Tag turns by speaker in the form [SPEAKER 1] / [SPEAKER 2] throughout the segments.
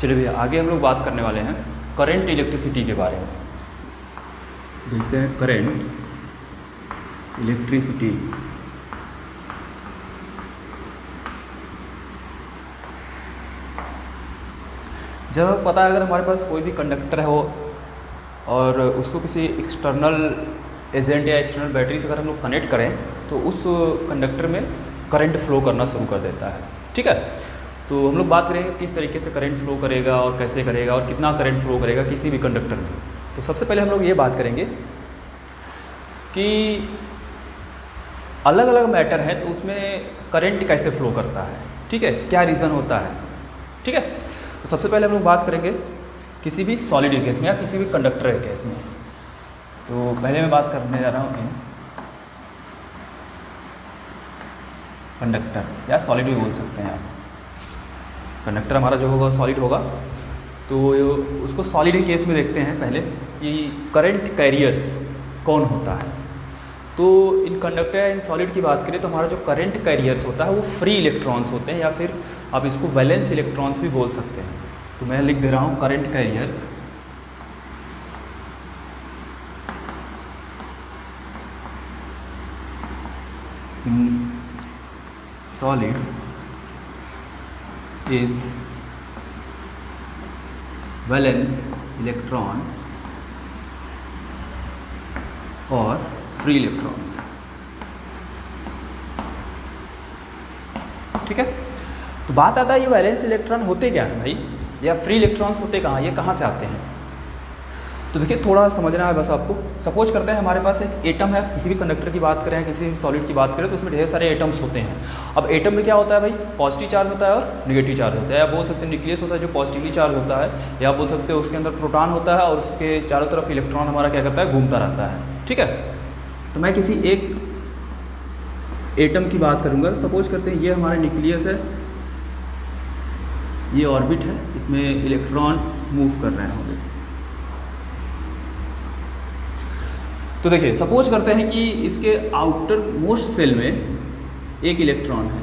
[SPEAKER 1] चलिए भैया, आगे हम लोग बात करने वाले हैं करंट इलेक्ट्रिसिटी के बारे में। देखते हैं करंट इलेक्ट्रिसिटी। जब पता है अगर हमारे पास कोई भी कंडक्टर हो और उसको किसी एक्सटर्नल एजेंट या एक्सटर्नल बैटरी से अगर हम लोग कनेक्ट करें तो उस कंडक्टर में करंट फ्लो करना शुरू कर देता है। ठीक है, तो हम लोग बात करेंगे किस तरीके से करंट फ्लो करेगा और कैसे करेगा और कितना करंट फ्लो करेगा किसी भी कंडक्टर में। तो सबसे पहले हम लोग ये बात करेंगे कि अलग अलग मैटर है तो उसमें करंट कैसे फ्लो करता है। ठीक है, क्या रीज़न होता है। ठीक है, तो सबसे पहले हम लोग बात करेंगे किसी भी सॉलिड केस में या किसी भी कंडक्टर के केस में। तो पहले मैं बात करने जा रहा हूँ कंडक्टर या सॉलिड भी बोल सकते हैं आप। कंडक्टर हमारा जो होगा सॉलिड होगा, तो उसको सॉलिड केस में देखते हैं पहले कि करंट कैरियर्स कौन होता है। तो इन कंडक्टर या इन सॉलिड की बात करें तो हमारा जो करंट कैरियर्स होता है वो फ्री इलेक्ट्रॉन्स होते हैं या फिर आप इसको वैलेंस इलेक्ट्रॉन्स भी बोल सकते हैं। तो मैं लिख दे रहा हूँ current carriers in solid is valence electron और free electrons। ठीक है, तो बात आता है ये वैलेंस इलेक्ट्रॉन होते क्या है भाई, या फ्री इलेक्ट्रॉन्स होते कहाँ, ये कहाँ से आते हैं। तो देखिए थोड़ा समझना है बस आपको। सपोज करते हैं हमारे पास एक एटम है, किसी भी कंडक्टर की बात करें किसी भी सॉलिड की बात करें तो उसमें ढेर सारे एटम्स होते हैं। अब एटम में क्या होता है भाई, पॉजिटिव चार्ज होता है और नेगेटिव चार्ज होता है। या बोल सकते हैं न्यूक्लियस होता है जो पॉजिटिवली चार्ज होता है, या बोल सकते हैं उसके अंदर प्रोटॉन होता है और उसके चारों तरफ इलेक्ट्रॉन हमारा क्या करता है, घूमता रहता है। ठीक है, तो मैं किसी एक एटम की बात करूँगा। सपोज करते हैं ये हमारा न्यूक्लियस है, ये ऑर्बिट है, इसमें इलेक्ट्रॉन मूव कर रहे होंगे। तो देखिए सपोज करते हैं कि इसके आउटर मोस्ट सेल में एक इलेक्ट्रॉन है,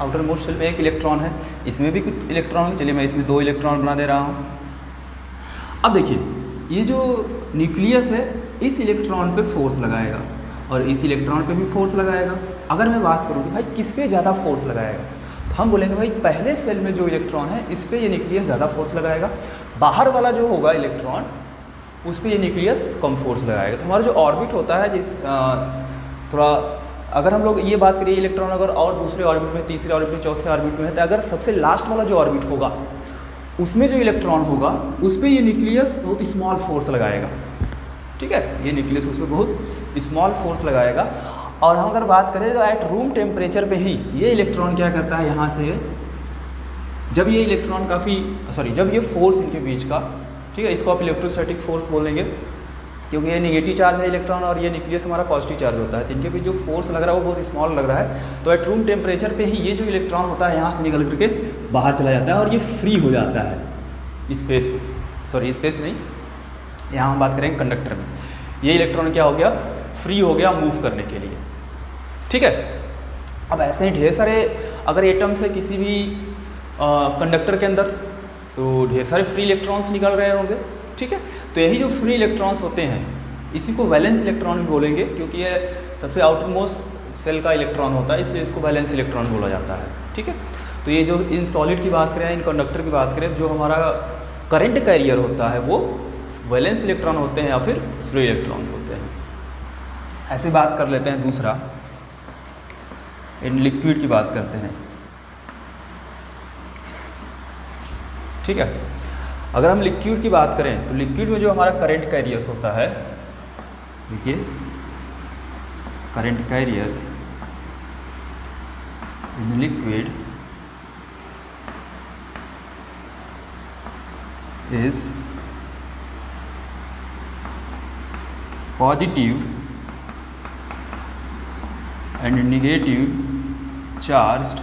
[SPEAKER 1] आउटर मोस्ट सेल में एक इलेक्ट्रॉन है, इसमें भी कुछ इलेक्ट्रॉन है। चलिए मैं इसमें 2 इलेक्ट्रॉन बना दे रहा हूँ। अब देखिए ये जो न्यूक्लियस है इस इलेक्ट्रॉन पे फोर्स लगाएगा और इस इलेक्ट्रॉन पे भी फोर्स लगाएगा। अगर मैं बात करूँ कि भाई किस पे ज़्यादा फोर्स लगाएगा, तो हम बोलेंगे भाई पहले सेल में जो इलेक्ट्रॉन है इस पर ये न्यूक्लियस ज़्यादा फोर्स लगाएगा, बाहर वाला जो होगा इलेक्ट्रॉन उस पर ये न्यूक्लियस कम फोर्स लगाएगा। तो हमारा जो ऑर्बिट होता है जिस थोड़ा अगर हम लोग ये बात करिए इलेक्ट्रॉन अगर और दूसरे ऑर्बिट में, तीसरे ऑर्बिट में, चौथे ऑर्बिट में है, तो अगर सबसे लास्ट वाला जो ऑर्बिट होगा उसमें जो इलेक्ट्रॉन होगा उस पर ये न्यूक्लियस बहुत स्मॉल फोर्स लगाएगा। ठीक है, ये न्यूक्लियस उस पर बहुत स्मॉल फोर्स लगाएगा। और हम अगर बात करें तो एट रूम टेम्परेचर पे ही ये इलेक्ट्रॉन क्या करता है, यहाँ से जब ये इलेक्ट्रॉन जब ये फोर्स इनके बीच का, ठीक है, इसको आप इलेक्ट्रोस्टैटिक फोर्स बोलेंगे क्योंकि ये नेगेटिव चार्ज है इलेक्ट्रॉन और ये न्यूक्लियस हमारा पॉजिटिव चार्ज होता है। तो इनके बीच जो फोर्स लग रहा है वो बहुत स्मॉल लग रहा है। तो एट रूम टेम्परेचर पे ही ये जो इलेक्ट्रॉन होता है यहाँ से निकल करके बाहर चला जाता है और ये फ्री हो जाता है स्पेस में। स्पेस नहीं, यहाँ हम बात करेंगे कंडक्टर में। ये इलेक्ट्रॉन क्या हो गया, फ्री हो गया मूव करने के लिए। ठीक है, अब ऐसे ही ढेर सारे अगर एटम्स है किसी भी कंडक्टर के अंदर तो ढेर सारे फ्री इलेक्ट्रॉन्स निकल रहे होंगे। ठीक है, तो यही जो फ्री इलेक्ट्रॉन्स होते हैं इसी को वैलेंस इलेक्ट्रॉन भी बोलेंगे क्योंकि ये सबसे आउटर मोस्ट सेल का इलेक्ट्रॉन होता है, इसलिए इसको वैलेंस इलेक्ट्रॉन बोला जाता है। ठीक है, तो ये जो इन सॉलिड की बात करें, इन कंडक्टर की बात करें, जो हमारा करंट कैरियर होता है वो वैलेंस इलेक्ट्रॉन होते हैं या फिर फ्री इलेक्ट्रॉन्स होते हैं। ऐसे बात कर लेते हैं दूसरा, इन लिक्विड की बात करते हैं। ठीक है, अगर हम लिक्विड की बात करें तो लिक्विड में जो हमारा करंट कैरियर्स होता है, देखिए current carriers in liquid is positive and negative charged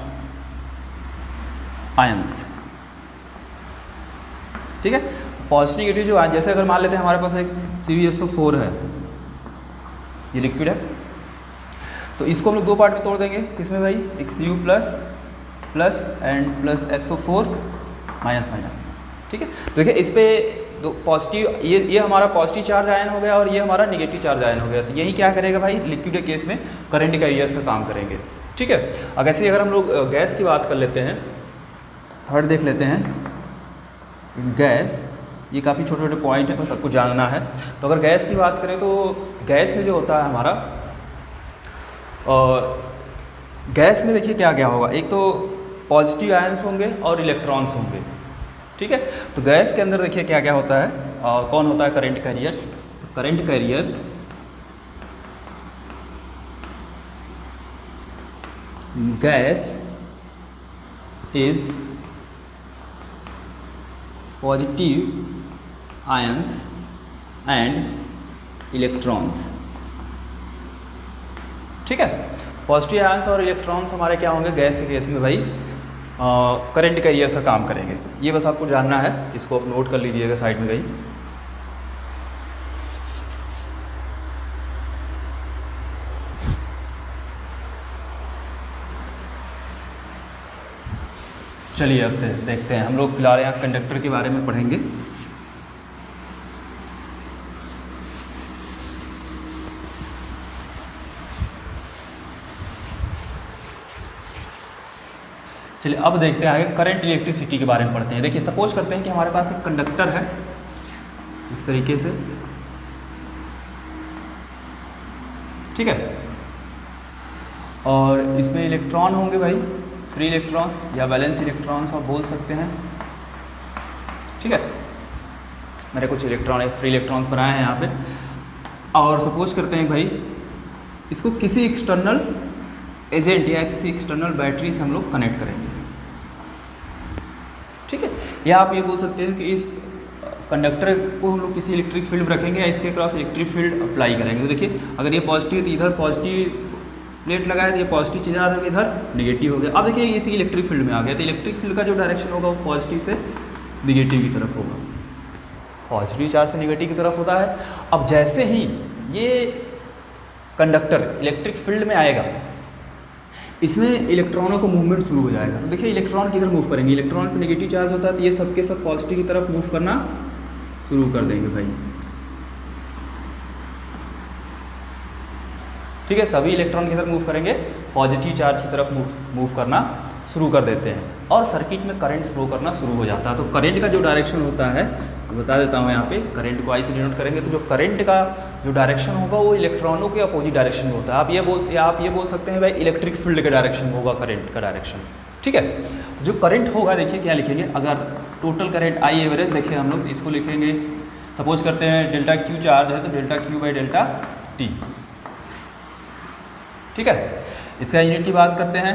[SPEAKER 1] ions. ठीक है, पॉजिटिव नेगेटिव जो आयन, जैसे अगर मान लेते हैं हमारे पास एक CuSO4 है, ये लिक्विड है, तो इसको हम लोग 2 पार्ट में तोड़ देंगे। किसमें भाई, एक Cu++ and plus SO4 minus minus, ठीक है। तो देखिए इस पे दो पॉजिटिव, ये हमारा पॉजिटिव चार्ज आयन हो गया और ये हमारा निगेटिव चार्ज आयन हो गया। तो यही क्या करेगा भाई, लिक्विड के केस में करंट कैरियर से काम करेंगे, ठीक है। अब ऐसे ही अगर हम लोग गैस की बात कर लेते हैं, थर्ड देख लेते हैं गैस। ये काफ़ी छोटे छोटे पॉइंट है, बस सबको जानना है। तो अगर गैस की बात करें तो गैस में जो होता है हमारा, और गैस में देखिए क्या क्या होगा, एक तो पॉजिटिव आयंस होंगे और इलेक्ट्रॉन्स होंगे, ठीक है। तो गैस के अंदर देखिए क्या क्या होता है और कौन होता है करंट कैरियर्स। तो current carriers gas is positive ions and electrons, ठीक है। पॉजिटिव आयंस और इलेक्ट्रॉन्स हमारे क्या होंगे गैस के केस में भाई, करंट कैरियर से काम करेंगे। ये बस आपको जानना है, इसको आप नोट कर लीजिएगा साइड में कहीं। चलिए अब देखते हैं हम लोग फिलहाल यहाँ कंडक्टर के बारे में पढ़ेंगे। चलिए अब देखते हैं आगे करंट इलेक्ट्रिसिटी के बारे में पढ़ते हैं। देखिए सपोज करते हैं कि हमारे पास एक कंडक्टर है इस तरीके से, ठीक है, और इसमें इलेक्ट्रॉन होंगे भाई, फ्री इलेक्ट्रॉन्स या वैलेंस इलेक्ट्रॉन्स आप बोल सकते हैं, ठीक है। मेरे कुछ इलेक्ट्रॉन फ्री इलेक्ट्रॉन्स बनाए हैं यहाँ पे, और सपोज करते हैं भाई इसको किसी एक्सटर्नल एजेंट या किसी एक्सटर्नल बैटरी से हम लोग कनेक्ट करेंगे, ठीक है। या आप ये बोल सकते हैं कि इस कंडक्टर को हम लोग किसी इलेक्ट्रिक फील्ड में रखेंगे या इसके क्रॉस इलेक्ट्रिक फील्ड अप्लाई करेंगे। तो देखिए अगर ये पॉजिटिव है तो इधर पॉजिटिव प्लेट लगाया तो ये पॉजिटिव चीज़ आ रहा है, इधर निगेटिव हो गया। अब देखिए इसी इलेक्ट्रिक फील्ड में आ गया, तो इलेक्ट्रिक फील्ड का जो डायरेक्शन होगा वो पॉजिटिव से निगेटिव की तरफ होगा, पॉजिटिव चार्ज से निगेटिव की तरफ होता है। अब जैसे ही ये कंडक्टर इलेक्ट्रिक फील्ड में आएगा, इसमें इलेक्ट्रॉनों का मूवमेंट शुरू हो जाएगा। तो देखिए इलेक्ट्रॉन किधर मूव करेंगे, इलेक्ट्रॉन पे नेगेटिव चार्ज होता है तो ये सब के सब पॉजिटिव की तरफ मूव करना शुरू कर देंगे भाई, ठीक है। सभी इलेक्ट्रॉन किधर मूव करेंगे, पॉजिटिव चार्ज की तरफ मूव करना शुरू कर देते हैं और सर्किट में करंट फ्लो करना शुरू हो जाता है। तो करंट का जो डायरेक्शन होता है बता देता हूँ यहाँ पे, करंट को आई से डिनोट करेंगे तो जो करंट का जो डायरेक्शन होगा वो इलेक्ट्रॉनों के अपोजिट डायरेक्शन में होता है। आप ये बोल सकते हैं भाई इलेक्ट्रिक फील्ड के डायरेक्शन में होगा करंट का डायरेक्शन, ठीक है। तो जो करंट होगा देखिए क्या लिखेंगे, अगर टोटल करंट आई एवरेज देखें हम लोग तो इसको लिखेंगे, सपोज करते हैं डेल्टा क्यू चार्ज है तो delta Q by delta T, ठीक है। इसका यूनिट की बात करते हैं,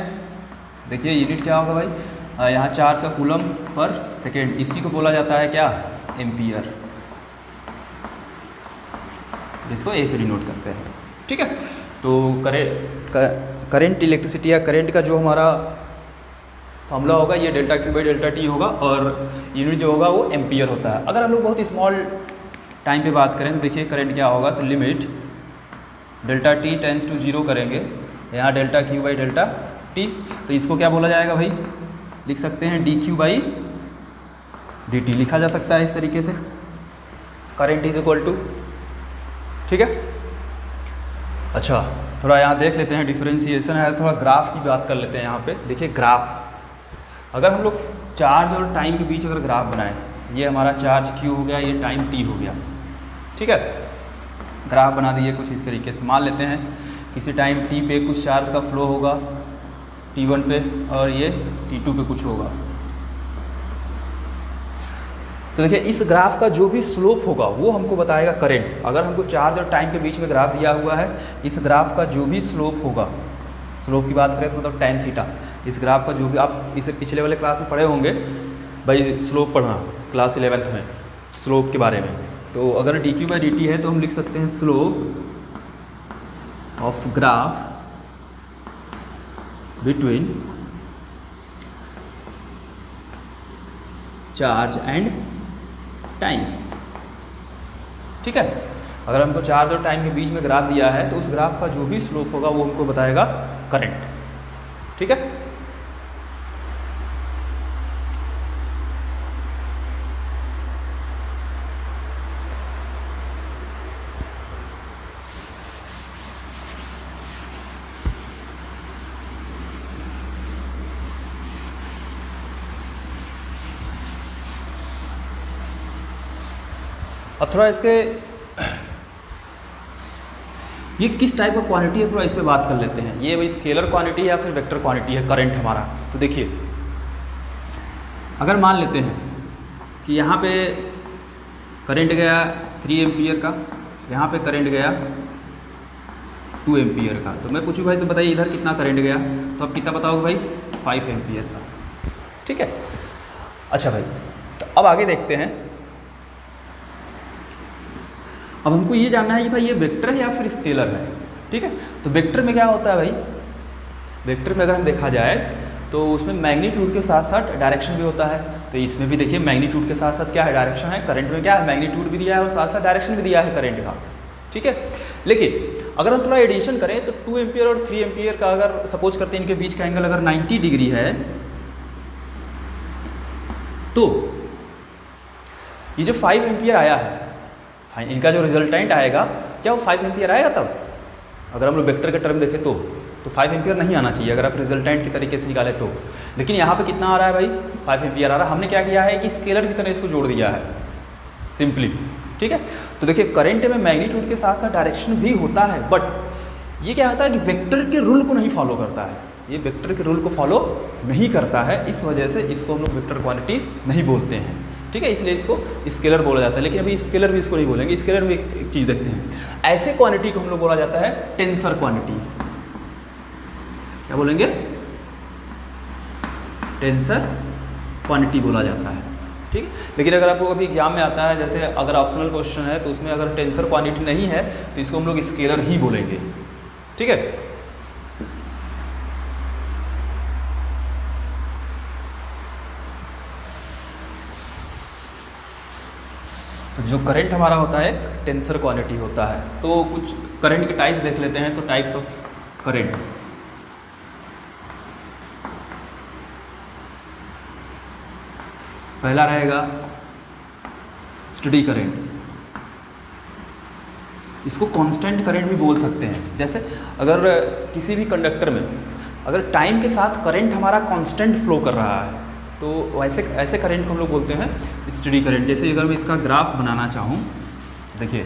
[SPEAKER 1] देखिए यूनिट क्या होगा भाई, यहाँ चार्ज का कूलम पर सेकेंड, इसी को बोला जाता है क्या, एम्पियर। इसको ए से डिनोट करते हैं, ठीक है। तो करंट इलेक्ट्रिसिटी या करंट का जो हमारा फॉर्मूला होगा ये delta Q by delta T होगा और यूनिट जो होगा वो एम्पियर होता है। अगर हम लोग बहुत स्मॉल टाइम पे बात करें तो देखिए करंट क्या होगा, तो limit delta T tends to 0 करेंगे, यहाँ delta Q by delta T, तो इसको क्या बोला जाएगा भाई, लिख सकते हैं D Q by D T लिखा जा सकता है इस तरीके से, करंट इज इक्वल टू, ठीक है। अच्छा थोड़ा यहाँ देख लेते हैं डिफरेंशिएशन है, थोड़ा ग्राफ की बात कर लेते हैं यहाँ पे। देखिए ग्राफ, अगर हम लोग चार्ज और टाइम के बीच अगर ग्राफ बनाएं, ये हमारा चार्ज Q हो गया, ये टाइम T हो गया, ठीक है। ग्राफ बना दिए कुछ इस तरीके से, मान लेते हैं किसी टाइम T पे कुछ चार्ज का फ्लो होगा T1 पे और ये T2 पे कुछ होगा। तो देखिए इस ग्राफ का जो भी स्लोप होगा वो हमको बताएगा करंट। अगर हमको चार्ज और टाइम के बीच में ग्राफ दिया हुआ है, इस ग्राफ का जो भी स्लोप होगा, स्लोप की बात करें तो मतलब tan थीटा, इस ग्राफ का जो भी, आप इसे पिछले वाले क्लास में पढ़े होंगे भाई, स्लोप पढ़ना क्लास 11th में स्लोप के बारे में। तो अगर D Q by D T है तो हम लिख सकते हैं slope of graph between charge and time, ठीक है। अगर हमको चार्ज और टाइम के बीच में ग्राफ दिया है तो उस ग्राफ का जो भी स्लोप होगा वो हमको बताएगा करंट, ठीक है। अब थोड़ा इसके ये किस टाइप का क्वांटिटी है थोड़ा इस पर बात कर लेते हैं। ये भाई स्केलर क्वांटिटी है या फिर वेक्टर क्वांटिटी है करंट हमारा। तो देखिए अगर मान लेते हैं कि यहाँ पे करंट गया 3 एम्पियर का, यहाँ पे करंट गया 2 एम्पियर का, तो मैं पूछूँ भाई तो बताइए इधर कितना करंट गया, तो आप कितना बताओगे भाई 5 एम्पियर का। ठीक है, अच्छा भाई तो अब आगे देखते हैं। अब हमको ये जानना है कि भाई ये वेक्टर है या फिर स्केलर है। ठीक है, तो वेक्टर में क्या होता है भाई, वेक्टर में अगर हम देखा जाए तो उसमें मैग्नीट्यूड के साथ साथ डायरेक्शन भी होता है। तो इसमें भी देखिए मैग्नीट्यूड के साथ साथ क्या है, डायरेक्शन है। करंट में क्या है, मैग्नीट्यूड भी दिया है और साथ साथ डायरेक्शन भी दिया है करंट का। ठीक है, लेकिन अगर हम थोड़ा एडिशन करें तो 2 एम्पियर और 3 एम्पियर का अगर सपोज करते हैं इनके बीच का एंगल अगर 90 डिग्री है, तो ये जो 5 एम्पियर आया है, इनका जो रिजल्टेंट आएगा क्या वो 5 एम्पियर आएगा तब? अगर हम लोग वेक्टर के टर्म देखें तो 5 एम्पियर नहीं आना चाहिए अगर आप रिजल्टेंट की तरीके से निकालें तो। लेकिन यहाँ पे कितना आ रहा है भाई, 5 एम्पियर आ रहा है। हमने क्या किया है कि स्केलर की तरह इसको जोड़ दिया है सिंपली। ठीक है, तो देखिए करंट में मैग्नीट्यूड के साथ साथ डायरेक्शन भी होता है, बट ये क्या होता है कि वेक्टर के रूल को नहीं फॉलो करता है। ये वेक्टर के रूल को फॉलो नहीं करता है, इस वजह से इसको हम लोग वेक्टर क्वांटिटी नहीं बोलते हैं। ठीक है, इसलिए इसको स्केलर बोला जाता है। लेकिन अभी स्केलर भी इसको नहीं बोलेंगे। स्केलर में एक चीज़ देखते हैं, ऐसे क्वांटिटी को हम लोग बोला जाता है टेंसर क्वांटिटी। क्या बोलेंगे, टेंसर क्वांटिटी बोला जाता है। ठीक, लेकिन अगर आपको कभी एग्जाम में आता है, जैसे अगर ऑप्शनल क्वेश्चन है तो उसमें अगर टेंसर क्वांटिटी नहीं है तो इसको हम लोग स्केलर ही बोलेंगे। ठीक है, तो जो करंट हमारा होता है टेंसर क्वांटिटी होता है। तो कुछ करंट के टाइप्स देख लेते हैं। तो टाइप्स ऑफ करंट, पहला रहेगा स्टेडी करंट। इसको कांस्टेंट करंट भी बोल सकते हैं। जैसे अगर किसी भी कंडक्टर में अगर टाइम के साथ करंट हमारा कांस्टेंट फ्लो कर रहा है तो ऐसे करंट को हम लोग बोलते हैं स्टेडी करंट। जैसे अगर मैं इसका ग्राफ बनाना चाहूँ, देखिए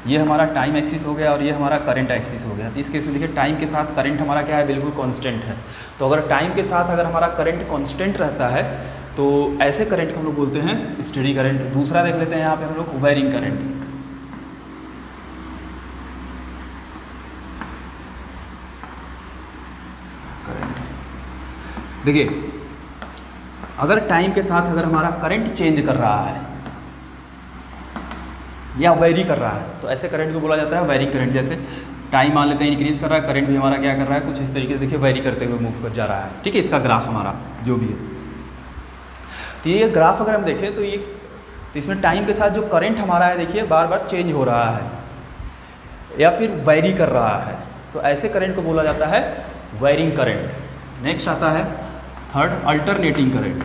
[SPEAKER 1] ये हमारा टाइम एक्सिस हो गया और ये हमारा करंट एक्सिस हो गया। तो इस केस में देखिए टाइम के साथ करंट हमारा क्या है, बिल्कुल कांस्टेंट है। तो अगर टाइम के साथ अगर हमारा करंट कांस्टेंट रहता है तो ऐसे करंट को हम लोग बोलते हैं स्टेडी करंट। दूसरा देख लेते हैं यहाँ पे हम लोग वेरिंग करंट। देखिए अगर टाइम के साथ अगर हमारा करंट चेंज कर रहा है या वेरी कर रहा है तो ऐसे करंट को बोला जाता है वेरिंग करंट। जैसे टाइम मान लेते हैं इंक्रीज कर रहा है, करंट भी हमारा क्या कर रहा है, कुछ इस तरीके से देखिए वेरी करते हुए मूव कर जा रहा है। ठीक है, इसका ग्राफ हमारा जो भी है, तो ये ग्राफ अगर हम देखें तो ये तो इसमें टाइम के साथ जो करंट हमारा है देखिए बार बार चेंज हो रहा है या फिर वेरी कर रहा है, तो ऐसे करंट को बोला जाता है वेरिंग करंट। नेक्स्ट आता है third alternating current.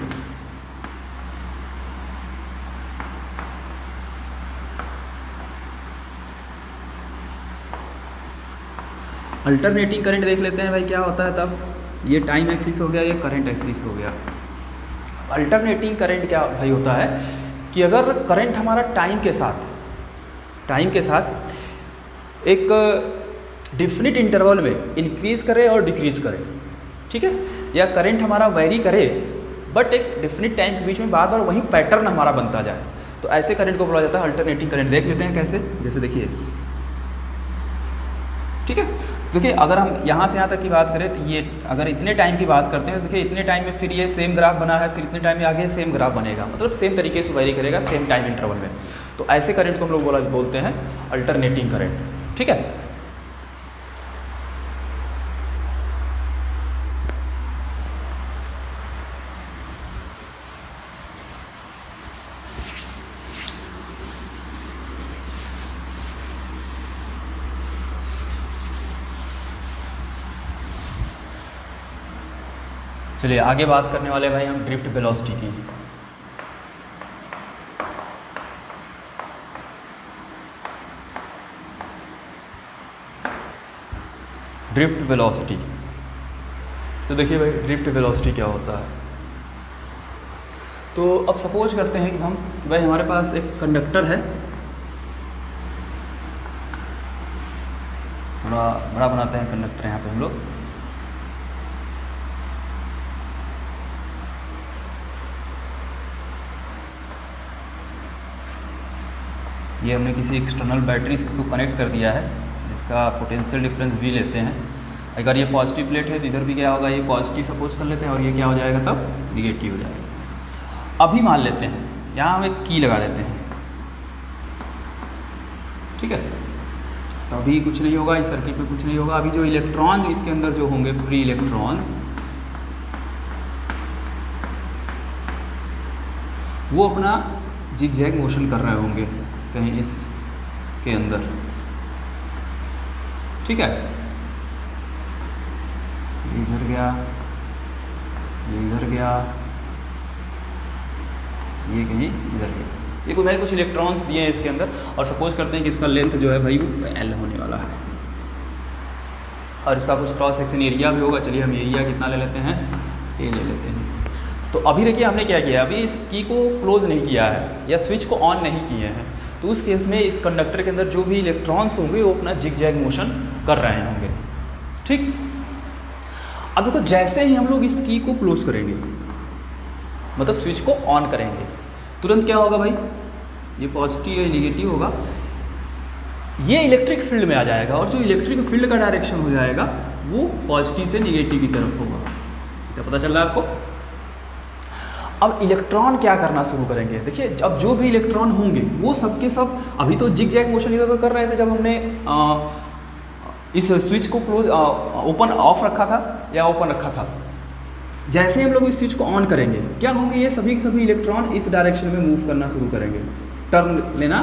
[SPEAKER 1] Alternating current देख लेते हैं भाई क्या होता है। तब ये टाइम एक्सिस हो गया, ये करंट एक्सिस हो गया। अल्टरनेटिंग करंट क्या भाई होता है कि अगर करंट हमारा टाइम के साथ एक डिफिनिट इंटरवल में इंक्रीज करे और डिक्रीज करे, ठीक है, या करंट हमारा वेरी करे बट एक डिफिनिट टाइम के बीच में बार बार वही पैटर्न हमारा बनता जाए, तो ऐसे करंट को बोला जाता है अल्टरनेटिंग करंट। देख लेते हैं कैसे, जैसे देखिए, ठीक है, देखिए अगर हम यहाँ से यहाँ तक की बात करें तो ये अगर इतने टाइम की बात करते हैं तो देखिए इतने टाइम में फिर ये सेम ग्राफ बना है, फिर इतने टाइम में आगे सेम ग्राफ बनेगा, मतलब सेम तरीके से वेरी करेगा सेम टाइम इंटरवल में। तो ऐसे करंट को हम लोग बोलते हैं अल्टरनेटिंग करंट। ठीक है, चलिए आगे बात करने वाले भाई हम ड्रिफ्ट वेलोसिटी की। ड्रिफ्ट वेलोसिटी, तो देखिए भाई ड्रिफ्ट वेलोसिटी क्या होता है। तो अब सपोज करते हैं कि हम भाई हमारे पास एक कंडक्टर है, थोड़ा बड़ा बनाते हैं कंडक्टर यहाँ पे हम लोग। ये हमने किसी एक्सटर्नल बैटरी से इसको कनेक्ट कर दिया है, जिसका पोटेंशियल डिफरेंस V लेते हैं। अगर ये पॉजिटिव प्लेट है तो इधर भी क्या होगा, ये पॉजिटिव सपोज कर लेते हैं, और ये क्या हो जाएगा तब निगेटिव हो जाएगा। अभी मान लेते हैं यहाँ हम एक की लगा देते हैं, ठीक है। तो अभी कुछ नहीं होगा, इस सर्किट में कुछ नहीं होगा। अभी जो इलेक्ट्रॉन इसके अंदर जो होंगे फ्री इलेक्ट्रॉन्स, वो अपना जिगजैग मोशन कर रहे होंगे कहीं इसके अंदर, ठीक है। ये इधर गया, ये इधर गया, ये कहीं इधर गया। ये कोई मैंने कुछ इलेक्ट्रॉन्स दिए हैं इसके अंदर, और सपोज करते हैं कि इसका लेंथ जो है भाई वो L होने वाला है, और इसका कुछ क्रॉस सेक्शन एरिया भी होगा। चलिए हम एरिया कितना ले लेते हैं, A ले लेते हैं। तो अभी देखिए हमने क्या किया, अभी इस की को क्लोज नहीं किया है या स्विच को ऑन नहीं किए हैं, तो उस केस में इस कंडक्टर के अंदर जो भी इलेक्ट्रॉन्स होंगे वो अपना जिगजैग मोशन कर रहे होंगे, ठीक। अब देखो जैसे ही हम लोग इस की को क्लोज करेंगे, मतलब स्विच को ऑन करेंगे, तुरंत क्या होगा भाई, ये पॉजिटिव या निगेटिव होगा, ये इलेक्ट्रिक फील्ड में आ जाएगा, और जो इलेक्ट्रिक फील्ड का डायरेक्शन हो जाएगा वो पॉजिटिव से निगेटिव की तरफ होगा। क्या पता चल रहा है आपको। अब इलेक्ट्रॉन क्या करना शुरू करेंगे, देखिए अब जो भी इलेक्ट्रॉन होंगे वो सब के सब, अभी तो जिगजैग मोशन इधर तो कर रहे थे जब हमने इस स्विच को क्लोज ओपन ऑफ रखा था या ओपन रखा था। जैसे ही हम लोग इस स्विच को ऑन करेंगे क्या होंगे, ये सभी के सभी इलेक्ट्रॉन इस डायरेक्शन में मूव करना शुरू करेंगे, टर्न लेना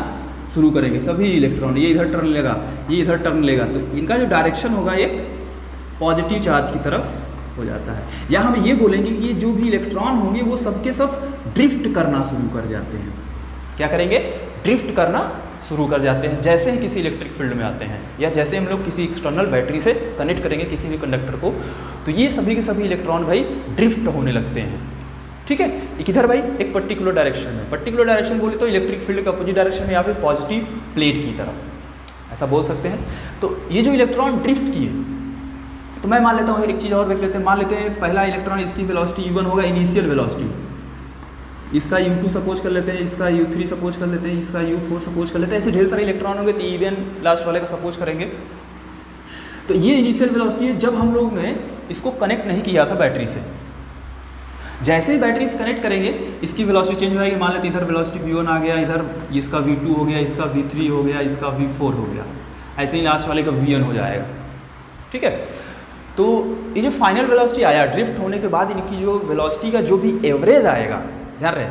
[SPEAKER 1] शुरू करेंगे। सभी इलेक्ट्रॉन ये इधर टर्न लेगा, ये इधर टर्न लेगा, तो इनका जो डायरेक्शन होगा एक पॉजिटिव चार्ज की तरफ हो जाता है। या हम ये बोलेंगे कि ये जो भी इलेक्ट्रॉन होंगे वो सबके सब ड्रिफ्ट करना शुरू कर जाते हैं। क्या करेंगे, ड्रिफ्ट करना शुरू कर जाते हैं जैसे ही किसी इलेक्ट्रिक फील्ड में आते हैं, या जैसे हम लोग किसी एक्सटर्नल बैटरी से कनेक्ट करेंगे किसी भी कंडक्टर को, तो ये सभी के सभी इलेक्ट्रॉन भाई ड्रिफ्ट होने लगते हैं, ठीक है। किधर भाई, एक पर्टिकुलर डायरेक्शन में। पर्टिकुलर डायरेक्शन बोले तो इलेक्ट्रिक फील्ड का अपोजिट डायरेक्शन में या फिर पॉजिटिव प्लेट की तरफ, ऐसा बोल सकते हैं। तो ये जो इलेक्ट्रॉन ड्रिफ्ट किए, तो मैं मान लेता हूँ एक चीज़ और देख लेते हैं। मान लेते हैं पहला इलेक्ट्रॉन, इसकी वेलोसिटी u1 होगा, इनिशियल वेलोसिटी। इसका u2 सपोज कर लेते हैं, इसका u3 सपोज कर लेते हैं, इसका u4 सपोज कर लेते हैं। ऐसे ढेर सारे इलेक्ट्रॉन होंगे, तो इवन लास्ट वाले का सपोज करेंगे। तो ये इनिशियल वेलोसिटी है जब हम लोग ने इसको कनेक्ट नहीं किया था बैटरी से। जैसे ही बैटरी से कनेक्ट करेंगे इसकी वेलोसिटी चेंज हो जाएगी। मान लेते हैं इधर वेलोसिटी v1 आ गया, इधर इसका v2 हो गया, इसका v3 हो गया, इसका v4 हो गया, ऐसे ही लास्ट वाले का v1 हो जाएगा, ठीक है। तो ये जो फाइनल वेलोसिटी आया ड्रिफ्ट होने के बाद, इनकी जो वेलोसिटी का जो भी एवरेज आएगा, ध्यान रहे,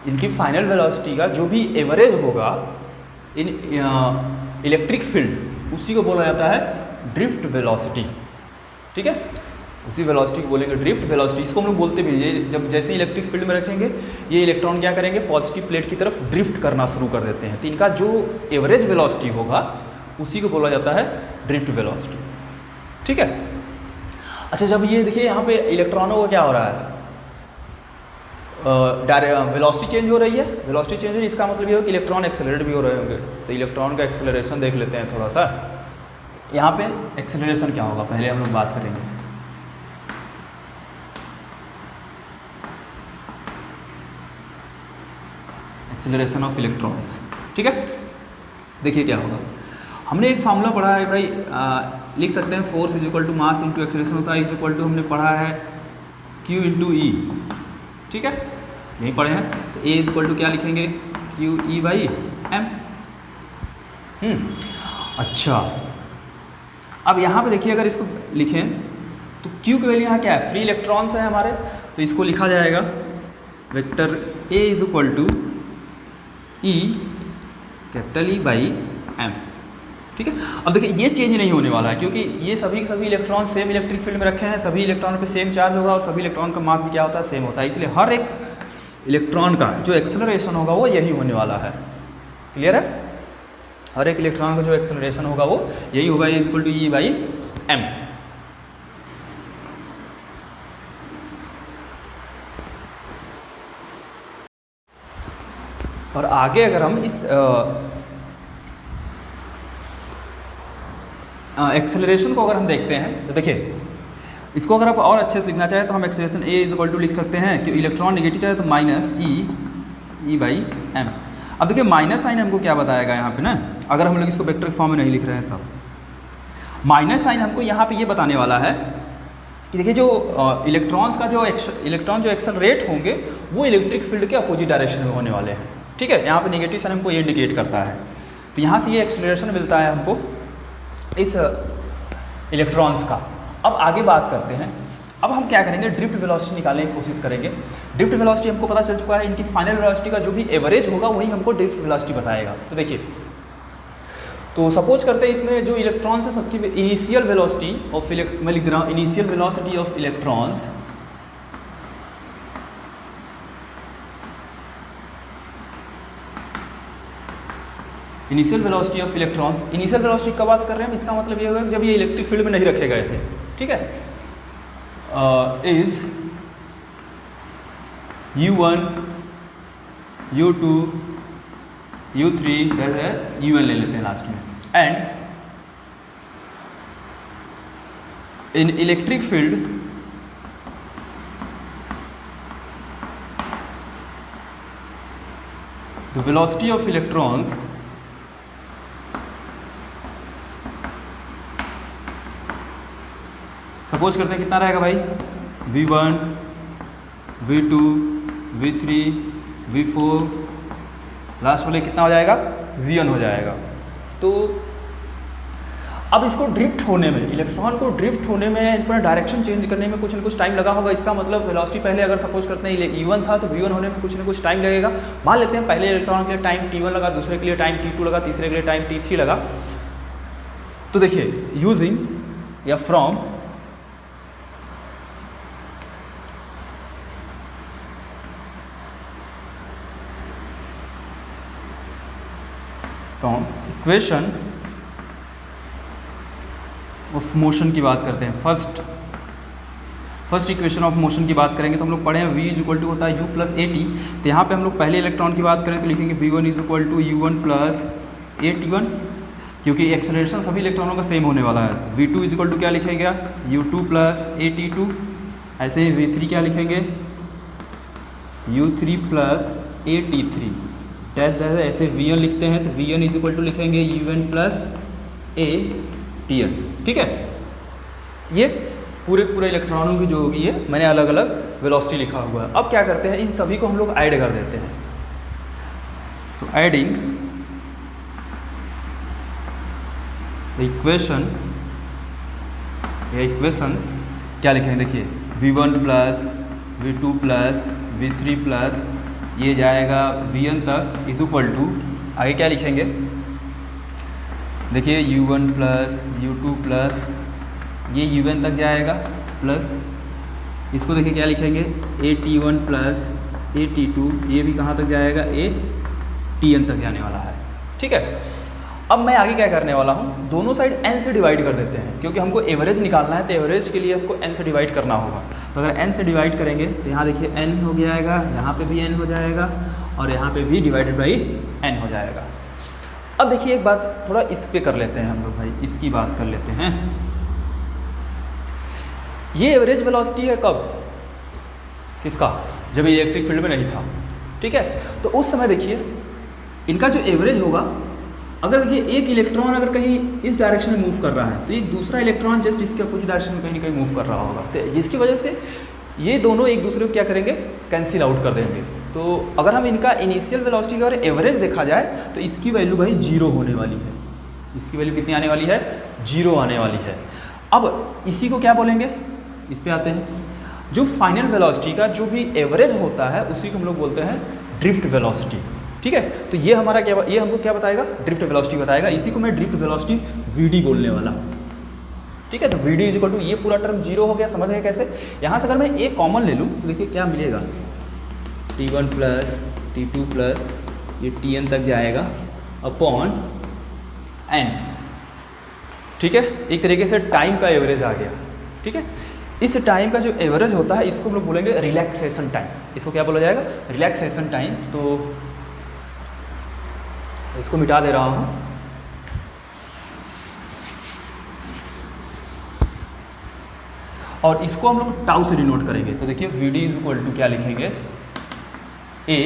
[SPEAKER 1] इनकी फाइनल वेलोसिटी का जो भी एवरेज होगा इन इलेक्ट्रिक फील्ड, उसी को बोला जाता है ड्रिफ्ट वेलोसिटी, ठीक है। उसी वेलोसिटी को बोलेंगे ड्रिफ्ट वेलोसिटी। इसको हम लोग बोलते भी, ये जब जैसे इलेक्ट्रिक फील्ड में रखेंगे ये इलेक्ट्रॉन क्या करेंगे, पॉजिटिव प्लेट की तरफ ड्रिफ्ट करना शुरू कर देते हैं। तो इनका जो एवरेज वेलोसिटी होगा उसी को बोला जाता है ड्रिफ्ट वेलोसिटी, ठीक है। अच्छा, जब ये देखिए यहाँ पे इलेक्ट्रॉनों का क्या हो रहा है, वेलोसिटी चेंज हो रही है। वेलोसिटी चेंज हो रही है, इसका मतलब ये हो कि इलेक्ट्रॉन एक्सेलरेट भी हो रहे होंगे। तो इलेक्ट्रॉन का एक्सेलरेशन देख लेते हैं थोड़ा सा। यहाँ पे एक्सेलरेशन क्या होगा पहले हम लोग बात करेंगे। एक्सेलरेशन ऑफ इलेक्ट्रॉन्स, ठीक है। देखिए क्या होगा, हमने एक फार्मूला पढ़ा है भाई, लिख सकते हैं force is equal to mass into acceleration होता है, इज इक्वल टू हमने पढ़ा है Q इंटू ई, ठीक है, यही पढ़े हैं। तो A इज इक्वल टू क्या लिखेंगे, QE बाई M। अच्छा, अब यहाँ पे देखिए अगर इसको लिखें तो Q की वैल्यू यहाँ क्या है, फ्री इलेक्ट्रॉन्स है हमारे, तो इसको लिखा जाएगा vector A is equal to E capital E by M, ठीक है। अब देखिए ये चेंज नहीं होने वाला है क्योंकि ये सभी इलेक्ट्रॉन सेम इलेक्ट्रिक फील्ड में रखे हैं, सभी इलेक्ट्रॉन पे सेम चार्ज होगा और सभी इलेक्ट्रॉन का मास भी क्या होता है, सेम होता है। इसलिए हर एक इलेक्ट्रॉन का जो एक्सेलरेशन होगा वो यही होने वाला है। क्लियर है, हर एक इलेक्ट्रॉन का जो एक्सेलरेशन होगा वो यही होगा, is equal to E by M। और आगे अगर हम इस एक्सेलरेशन को अगर हम देखते हैं तो देखिए, इसको अगर आप और अच्छे से लिखना चाहें तो हम acceleration A is equal to लिख सकते हैं कि इलेक्ट्रॉन नेगेटिव चाहे तो माइनस ई बाई एम। अब देखिए माइनस साइन हमको क्या बताएगा यहाँ पे ना, अगर हम लोग इसको वेक्टर फॉर्म में नहीं लिख रहे हैं तब माइनस साइन हमको यहाँ पे ये बताने वाला है कि देखिए जो इलेक्ट्रॉन्स का जो इलेक्ट्रॉन जो एक्सेलरेट होंगे वो इलेक्ट्रिक फील्ड के अपोजिट डायरेक्शन में होने वाले हैं। ठीक है, यहाँ पे नेगेटिव साइन हमको ये इंडिकेट करता है। तो यहाँ से ये एक्सेलरेशन मिलता है हमको इस इलेक्ट्रॉन्स का। अब आगे बात करते हैं, अब हम क्या करेंगे, ड्रिफ्ट वेलोसिटी निकालने की कोशिश करेंगे। ड्रिफ्ट वेलोसिटी हमको पता चल चुका है, इनकी फाइनल वेलोसिटी का जो भी एवरेज होगा वही हमको ड्रिफ्ट वेलोसिटी बताएगा। तो देखिए, तो सपोज करते हैं इसमें जो इलेक्ट्रॉन्स है सबकी इनिशियल वेलोसिटी ऑफ मैं लिख रहा हूँ initial velocity of electrons initial velocity of electrons. Initial velocity का बात कर रहे हैं, इसका मतलब ये होगा कि जब ये इलेक्ट्रिक फील्ड में नहीं रखे गए थे। ठीक है, is u1 u2 u3 un ले लेते हैं लास्ट में, and in electric field the velocity of electrons suppose करते हैं कितना रहेगा भाई, v1 v2 v3 v4, last वाले कितना हो जाएगा, v1 हो जाएगा। तो अब इसको ड्रिफ्ट होने में, इलेक्ट्रॉन को ड्रिफ्ट होने में, अपना डायरेक्शन चेंज करने में कुछ ना कुछ टाइम लगा होगा। इसका मतलब वेलोसिटी पहले अगर सपोज करते हैं u1 था तो v1 होने में कुछ ना कुछ टाइम लगेगा। मान लेते हैं पहले इलेक्ट्रॉन के लिए टाइम t1 लगा, दूसरे के लिए टाइम t2 लगा, तीसरे के लिए टाइम t3 लगा। तो देखिए, यूजिंग या फ्रॉम इक्वेशन ऑफ मोशन की बात करते हैं। फर्स्ट इक्वेशन ऑफ मोशन की बात करेंगे तो हम लोग पढ़े हैं v इज इक्वल टू होता है u प्लस ए टी। तो यहाँ पे हम लोग पहले इलेक्ट्रॉन की बात करें तो लिखेंगे v1 is equal to u1 plus A T one, क्योंकि एक्सेलरेशन सभी इलेक्ट्रॉनों का सेम होने वाला है। तो v2 इज इक्वल टू क्या लिखेंगे, u2 plus A T to. ऐसे ही v3 क्या लिखेंगे, u3 plus A T three dash dash. ऐसे v1 लिखते हैं तो v1 इज इक्वल टू लिखेंगे u1 plus A T N. ठीक है, ये पूरे इलेक्ट्रॉनों की जो होगी ये मैंने अलग अलग वेलोसिटी लिखा हुआ है। अब क्या करते हैं, इन सभी को हम लोग ऐड कर देते हैं। तो एडिंग इक्वेशन या इक्वेशंस क्या लिखेंगे, देखिए v1 plus v2 plus v3 plus ये जाएगा vn तक इज इक्वल टू, आगे क्या लिखेंगे, देखिए u1 प्लस u2 प्लस ये un तक जाएगा प्लस इसको देखिए क्या लिखेंगे at1 प्लस at2, ये भी कहाँ तक जाएगा atn तक जाने वाला है। ठीक है, अब मैं आगे क्या करने वाला हूँ, दोनों साइड n से डिवाइड कर देते हैं, क्योंकि हमको एवरेज निकालना है। तो एवरेज के लिए हमको n से डिवाइड करना होगा। तो अगर n से डिवाइड करेंगे तो यहाँ देखिए n हो जाएगा, यहाँ पे भी n हो जाएगा और यहाँ पे भी डिवाइडेड बाई n हो जाएगा। अब देखिए एक बात थोड़ा इस पे कर लेते हैं हम लोग भाई, इसकी बात कर लेते हैं। ये एवरेज वेलोसिटी है कब, किसका, जब ये इलेक्ट्रिक फील्ड में नहीं था। ठीक है, तो उस समय देखिए इनका जो एवरेज होगा, अगर देखिए एक इलेक्ट्रॉन अगर कहीं इस डायरेक्शन में मूव कर रहा है तो एक दूसरा इलेक्ट्रॉन जस्ट इसके अपोजिट डायरेक्शन में कहीं ना कहीं मूव कर रहा होगा, तो जिसकी वजह से ये दोनों एक दूसरे को क्या करेंगे, कैंसिल आउट कर देंगे। तो अगर हम इनका इनिशियल वेलोसिटी का अगर एवरेज देखा जाए तो इसकी वैल्यू भाई 0 होने वाली है। इसकी वैल्यू कितनी आने वाली है, 0 आने वाली है। अब इसी को क्या बोलेंगे, इस पे आते हैं, जो फाइनल वेलोसिटी का जो भी एवरेज होता है उसी को हम लोग बोलते हैं ड्रिफ्ट वेलोसिटी। ठीक है, तो ये हमारा क्या, ये हमको क्या बताएगा, ड्रिफ्ट वेलोसिटी बताएगा। इसी को मैं ड्रिफ्ट वेलोसिटी vd बोलने वाला। ठीक है, तो vd इज इक्वल टू, ये पूरा टर्म 0 हो गया, समझ गए कैसे। यहाँ से अगर मैं एक कॉमन ले लूँ तो देखिए क्या मिलेगा, t1 प्लस t2 प्लस ये tn तक जाएगा अपॉन n। ठीक है, एक तरीके से टाइम का एवरेज आ गया। ठीक है, इस टाइम का जो एवरेज होता है इसको हम लोग बोलेंगे रिलैक्सेशन टाइम। इसको क्या बोला जाएगा, रिलैक्सेशन टाइम। तो इसको मिटा दे रहा हूँ। और इसको हम लोग टाउ से डिनोट करेंगे। तो देखिए V D is equal to क्या लिखेंगे, ए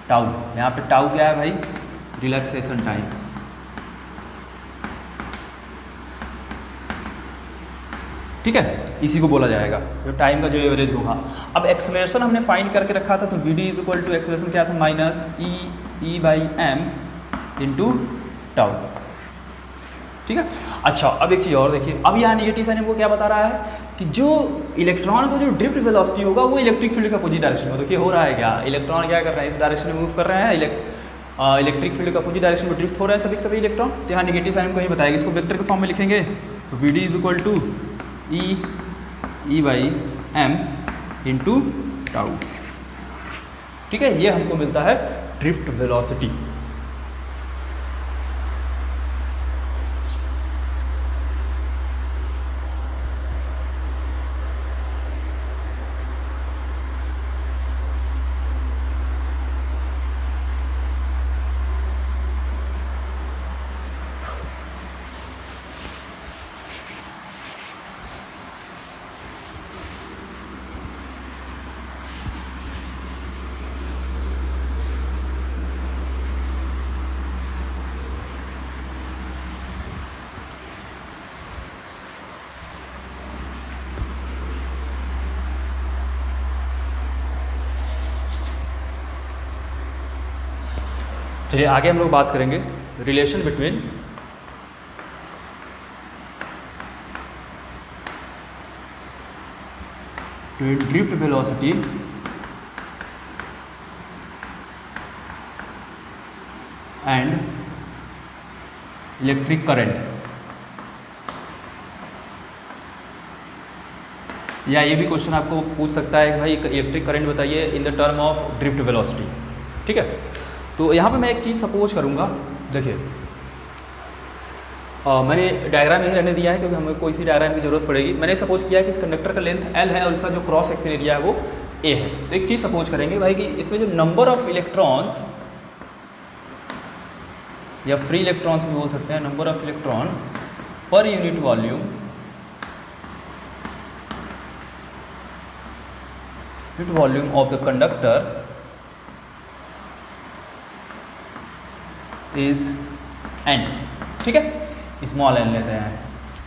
[SPEAKER 1] टाउ। यहाँ पे टाउ क्या है भाई, रिलैक्सेशन टाइम। ठीक है, इसी को बोला जाएगा जो टाइम का जो एवरेज होगा। अब एक्सेलरेशन हमने फाइंड करके रखा था, तो V D is equal to acceleration क्या था, minus E by M into tau. ठीक है। अच्छा अब एक चीज़ और देखिए, अब यहाँ निगेटिव साइन हमको क्या बता रहा है कि जो इलेक्ट्रॉन को जो ड्रिफ्ट वेलोसिटी होगा वो इलेक्ट्रिक फील्ड का अपोजिट डायरेक्शन में। देखिए हो रहा है क्या, इलेक्ट्रॉन क्या कर रहे हैं, इस डायरेक्शन में मूव कर रहे हैं, इलेक्ट्रिक फील्ड का अपोजिट डायरेक्शन में ड्रिफ्ट हो रहे हैं सभी इलेक्ट्रॉन। तो यहाँ निगेटिव साइन हमको ये बताएगा, इसको वेक्टर के फॉर्म में लिखेंगे। तो V D is equal to E by M into tau. ठीक है, ये हमको मिलता है ड्रिफ्ट वेलोसिटी। चलिए आगे हम लोग बात करेंगे relation between drift velocity and electric current. या ये भी क्वेश्चन आपको पूछ सकता है कि भाई इलेक्ट्रिक करंट बताइए in the term of drift velocity. ठीक है, तो यहाँ पे मैं एक चीज़ सपोज करूँगा। देखिए मैंने डायग्राम यही रहने दिया है क्योंकि हमें कोई सी डायग्राम की जरूरत पड़ेगी। मैंने सपोज किया कि इस कंडक्टर का लेंथ L है और इसका जो क्रॉस सेक्शन एरिया है वो A है। तो एक चीज़ सपोज करेंगे भाई कि इसमें जो नंबर ऑफ इलेक्ट्रॉन्स या फ्री इलेक्ट्रॉन्स भी बोल सकते हैं, number of electron per unit volume of the conductor is n। ठीक है, स्मॉल n लेते हैं।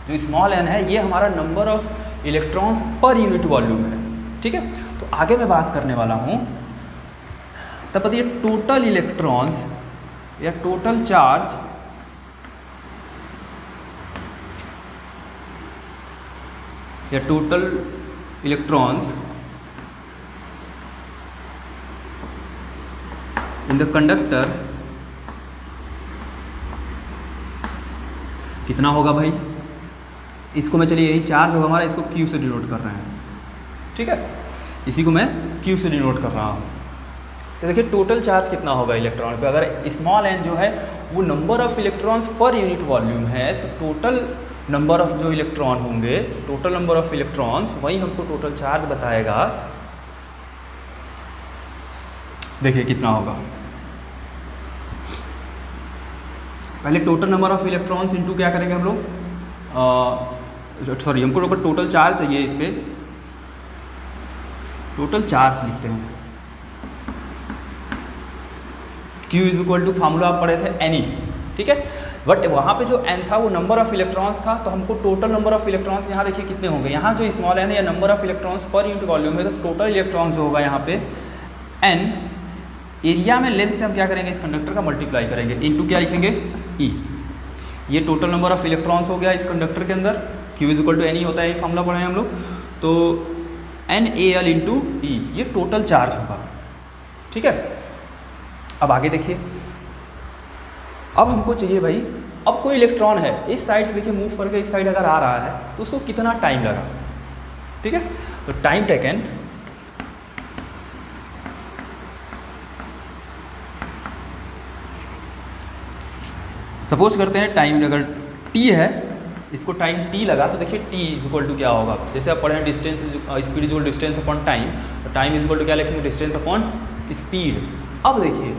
[SPEAKER 1] जो स्मॉल n है ये हमारा number of electrons per unit volume है। ठीक है, तो आगे मैं बात करने वाला हूँ तब बताइए टोटल इलेक्ट्रॉन्स या टोटल चार्ज या total electrons in the conductor कितना होगा भाई। इसको मैं चलिए यही चार्ज होगा हमारा, इसको Q से डिनोट कर रहे हैं। ठीक है, इसी को मैं Q से डिनोट कर रहा हूँ। तो देखिए टोटल चार्ज कितना होगा इलेक्ट्रॉन पे। अगर स्मॉल n जो है वो number of electrons per unit volume है, तो टोटल नंबर ऑफ जो इलेक्ट्रॉन होंगे, टोटल नंबर ऑफ इलेक्ट्रॉन्स, वही हमको टोटल चार्ज बताएगा। देखिए कितना होगा, पहले total number of electrons into क्या करेंगे हम लोग, सॉरी हमको टोटल चार्ज चाहिए, इस पर टोटल चार्ज लिखते हैं। Q is equal to formula आप पढ़े थे Ne। ठीक है, बट वहाँ पे जो n था वो नंबर ऑफ इलेक्ट्रॉन्स था, तो हमको टोटल नंबर ऑफ इलेक्ट्रॉन्स यहाँ देखिए कितने होंगे। यहाँ जो स्मॉल n है या number of electrons per unit volume है, तो टोटल इलेक्ट्रॉन्स जो होगा यहाँ पे n, एरिया में लेंथ से हम क्या करेंगे, इस कंडक्टर का मल्टीप्लाई करेंगे, इनटू क्या लिखेंगे E। ये टोटल नंबर ऑफ इलेक्ट्रॉन्स हो गया इस कंडक्टर के अंदर। Q is equal to Ne होता है, ये फॉर्मूला पढ़े हैं हम लोग। तो NaL इंटू E, ये टोटल चार्ज होगा। ठीक है, अब आगे देखिए, अब हमको चाहिए भाई, अब कोई इलेक्ट्रॉन है इस साइड से देखिए मूव करके इस साइड अगर आ रहा है तो उसको कितना टाइम लगा। ठीक है, तो टाइम टेकन सपोज करते हैं टाइम अगर t है, इसको टाइम t लगा, तो देखिए t इज इक्वल टू क्या होगा। जैसे आप पढ़े हैं distance speed is equal distance upon time, तो टाइम इज इक्वल टू क्या लिखेंगे, डिस्टेंस अपॉन स्पीड। अब देखिए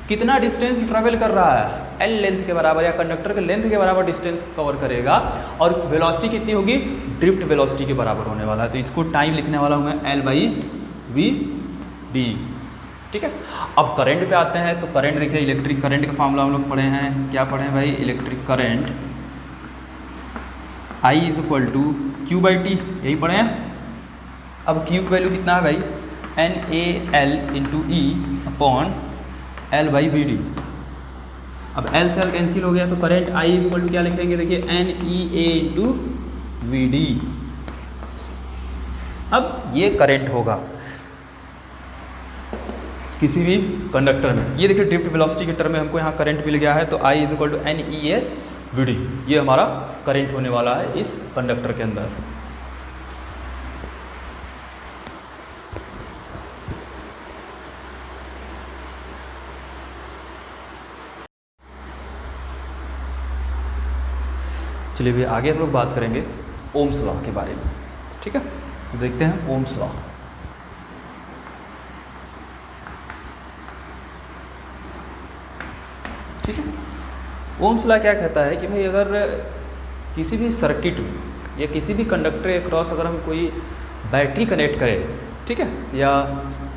[SPEAKER 1] कितना डिस्टेंस ट्रेवल कर रहा है, एल लेंथ के बराबर या कंडक्टर के लेंथ के बराबर डिस्टेंस कवर करेगा, और वेलोसिटी कितनी होगी, ड्रिफ्ट वेलोसिटी के बराबर होने वाला है। तो इसको टाइम लिखने वाला हूँ मैं L/v/d। ठीक है, अब करंट पे आते हैं। तो करंट देखिए, इलेक्ट्रिक करंट का फॉर्मूला हम लोग पढ़े हैं, क्या पढ़े हैं भाई, इलेक्ट्रिक करंट I = Q/T, यही पढ़े हैं। अब Q की वैल्यू कितना है भाई, NAL/E/L/VD। अब L से L कैंसिल हो गया, तो करंट I = क्या लिखेंगे, देखिए NEA/VD। अब ये करंट होगा किसी भी कंडक्टर में। ये देखिए ड्रिफ्ट वेलोसिटी के टर्म में हमको यहाँ करंट मिल गया है, तो I = NEA/VD, ये हमारा करंट होने वाला है इस कंडक्टर के अंदर। चलिए भी आगे हम लोग बात करेंगे ओम्स लॉ के बारे में। ठीक है, तो देखते हैं ओम्स लॉ। ठीक है, ओम्स लॉ क्या कहता है कि भाई अगर किसी भी सर्किट में या किसी भी कंडक्टर के क्रॉस अगर हम कोई बैटरी कनेक्ट करें, ठीक है, या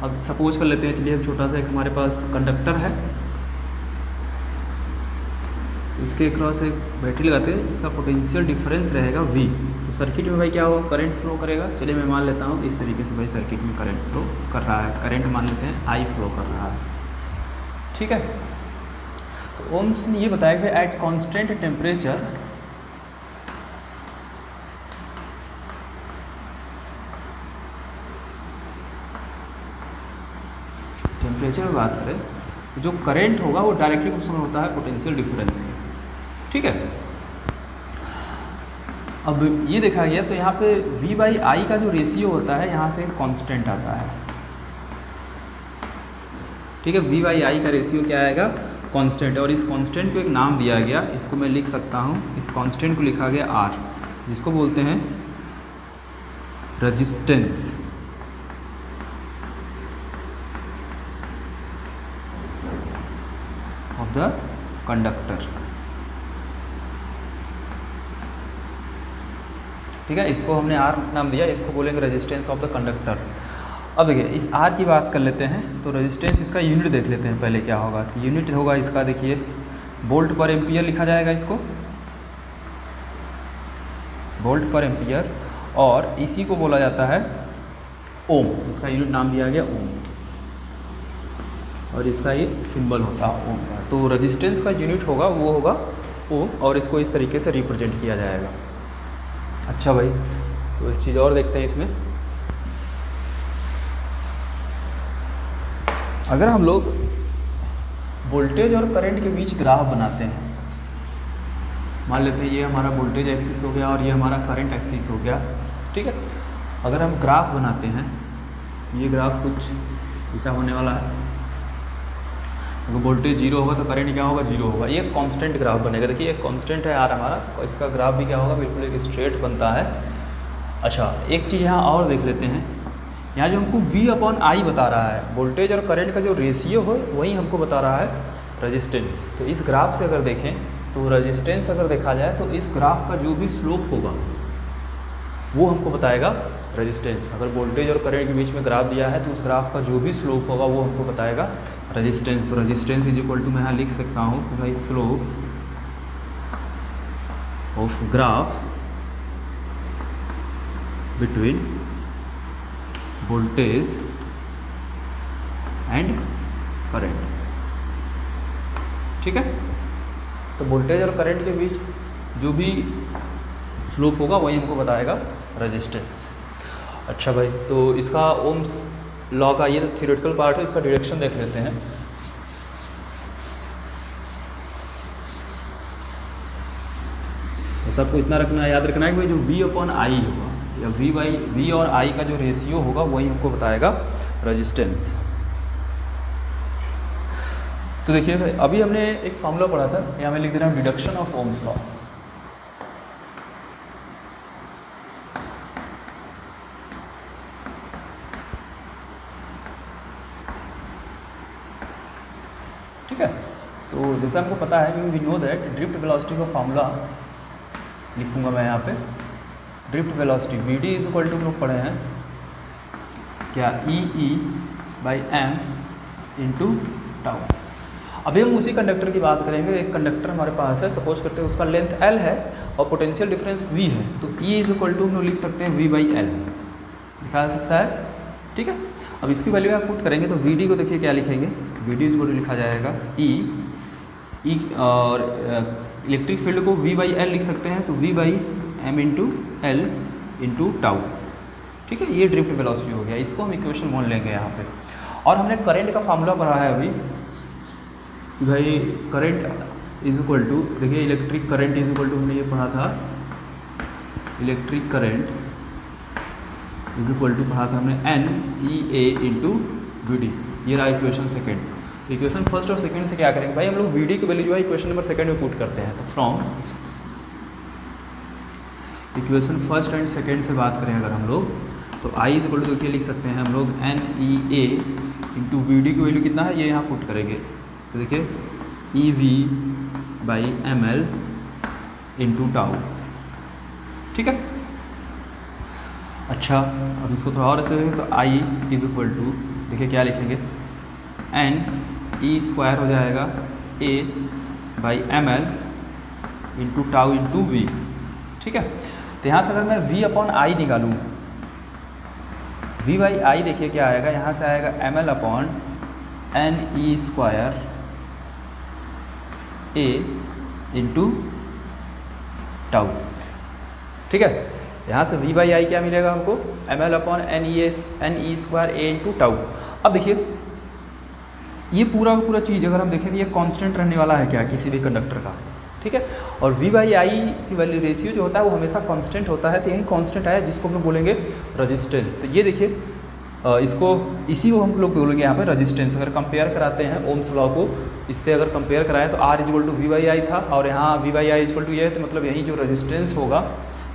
[SPEAKER 1] अब सपोज कर लेते हैं, चलिए हम छोटा सा एक हमारे पास कंडक्टर है, इसके क्रॉस एक बैटरी लगाते हैं, इसका पोटेंशियल डिफरेंस रहेगा V। तो सर्किट में भाई क्या होगा, करंट फ्लो करेगा। चलिए मैं मान लेता हूँ इस तरीके से भाई सर्किट में करंट फ्लो कर रहा है, करंट मान लेते हैं I फ्लो कर रहा है। ठीक है, तो ओम्स ने ये बताया कि एट कांस्टेंट टेम्परेचर में बात करें तो जो करंट होगा वो डायरेक्टली प्रोपोर्शनल होता है पोटेंशियल डिफरेंस के। ठीक है, अब ये देखा गया तो यहाँ पे V/I का जो रेशियो होता है यहाँ से कांस्टेंट आता है। ठीक है, V/I का रेशियो क्या आएगा, कांस्टेंट, और इस कांस्टेंट को एक नाम दिया गया, इसको मैं लिख सकता हूँ, इस कांस्टेंट को लिखा गया R, जिसको बोलते हैं रेजिस्टेंस ऑफ द कंडक्टर। ठीक है, इसको हमने R नाम दिया, इसको बोलेंगे रेजिस्टेंस ऑफ द कंडक्टर। अब देखिए इस R की बात कर लेते हैं, तो रेजिस्टेंस इसका यूनिट देख लेते हैं पहले क्या होगा। तो यूनिट होगा इसका, देखिए वोल्ट पर एम्पियर लिखा जाएगा इसको, वोल्ट पर एम्पियर, और इसी को बोला जाता है ओम, इसका यूनिट नाम दिया गया ओम, और इसका ये सिंबल होता है ओम का। तो रेजिस्टेंस का यूनिट होगा वो होगा ओम, और इसको इस तरीके से रिप्रेजेंट किया जाएगा। अच्छा भाई, तो एक चीज़ और देखते हैं इसमें, अगर हम लोग वोल्टेज और करंट के बीच ग्राफ बनाते हैं, मान लेते हैं ये हमारा वोल्टेज एक्सिस हो गया और ये हमारा करंट एक्सिस हो गया। ठीक है, अगर हम ग्राफ बनाते हैं, ये ग्राफ कुछ ऐसा होने वाला है, अगर वोल्टेज 0 होगा तो करंट क्या होगा, 0 होगा। ये कांस्टेंट ग्राफ बनेगा। देखिए एक कांस्टेंट है R हमारा, तो इसका ग्राफ भी क्या होगा, बिल्कुल एक स्ट्रेट बनता है। अच्छा, एक चीज़ यहाँ और देख लेते हैं, यहाँ जो हमको V/I बता रहा है, वोल्टेज और करंट का जो रेशियो हो वही हमको बता रहा है रेजिस्टेंस। तो इस ग्राफ से अगर देखें तो रेजिस्टेंस अगर देखा जाए तो इस ग्राफ का जो भी स्लोप होगा वो हमको बताएगा रेजिस्टेंस। अगर वोल्टेज और करंट के बीच में ग्राफ दिया है तो उस ग्राफ का जो भी स्लोप होगा वो हमको बताएगा रेजिस्टेंस। तो रेजिस्टेंस = मैं यहाँ लिख सकता हूँ कि भाई slope of graph between voltage and current. ठीक है, तो वोल्टेज और करंट के बीच जो भी स्लोप होगा वही हमको बताएगा रेजिस्टेंस। अच्छा भाई, तो इसका ओम्स लॉ का ये थ्योरेटिकल पार्ट है, इसका डायरेक्शन देख लेते हैं। तो सबको इतना रखना याद रखना है कि भाई जो V/I होगा या V और I का जो रेशियो होगा वही हमको बताएगा रेजिस्टेंस। तो देखिए भाई, अभी हमने एक फॉर्मूला पढ़ा था, यहाँ मैं लिख दे रहा हूँ डिडक्शन ऑफ ओम्स लॉ। ठीक है। तो जैसा हमको पता है कि we know that drift velocity का फॉर्मूला लिखूंगा मैं यहाँ पे, drift velocity V D is equal to, हम लोग पढ़े हैं क्या, E by M into tau. अभी हम उसी कंडक्टर की बात करेंगे। एक कंडक्टर हमारे पास है, सपोज करते हैं उसका लेंथ एल है और पोटेंशियल डिफरेंस वी है, तो ई इज इक्वल टू हम लोग लिख सकते हैं वी बाई एल, लिखा जा सकता है। ठीक है, अब इसकी वैल्यू आप पुट करेंगे तो वी डी को देखिए क्या लिखेंगे, V D is equal to लिखा जाएगा ई और इलेक्ट्रिक फील्ड को वी बाई एल लिख सकते हैं, तो V by M into L into tau. ठीक है, ये ड्रिफ्ट वेलोसिटी हो गया, इसको हम इक्वेशन 1 लेंगे यहाँ पे। और हमने करंट का फार्मूला पढ़ा है अभी भाई, करंट इज इक्वल टू, देखिए electric current is equal to, हमने ये पढ़ा था electric current is equal to, पढ़ा था हमने N E A into V D, ये रहा इक्वेशन सेकेंड। इक्वेशन फर्स्ट और सेकेंड से क्या करेंगे भाई, हम लोग वी डी की वैल्यू जो है इक्वेशन नंबर सेकेंड में पुट करते हैं। तो from equation first and second से बात करें अगर हम लोग, तो आई इज इक्वल टू देखिए लिख सकते हैं हम लोग N E A into V D की वैल्यू कितना है, ये यहाँ पुट करेंगे, तो देखिए E V by M L into tau. ठीक है, अच्छा अब इसको थोड़ा और ऐसे, तो आई इज इक्वल टू देखिए क्या लिखेंगे, एन ई स्क्वायर हो जाएगा A by M L into tau into V. ठीक है, तो यहाँ से अगर मैं v अपॉन आई निकालूँ, v बाई आई देखिए क्या आएगा, यहाँ से आएगा M L upon N E square A into tau. ठीक है, यहाँ से v बाई आई क्या मिलेगा हमको, M L upon N E square A into tau. अब देखिए ये पूरा पूरा चीज़ अगर हम देखें, ये कांस्टेंट रहने वाला है क्या किसी भी कंडक्टर का। ठीक है, और v बाई आई की वैल्यू रेशियो जो होता है वो हमेशा कांस्टेंट होता है, तो यही कांस्टेंट आया जिसको हम लोग बोलेंगे रेजिस्टेंस। तो ये देखिए इसको, इसी को हम लोग बोलेंगे यहाँ पे रेजिस्टेंस। अगर कंपेयर कराते हैं ओम्स लॉ को, इससे अगर कंपेयर कराएं तो R is equal to V by I था, और यहाँ v by I is equal to ये है, तो मतलब यही जो रेजिस्टेंस होगा।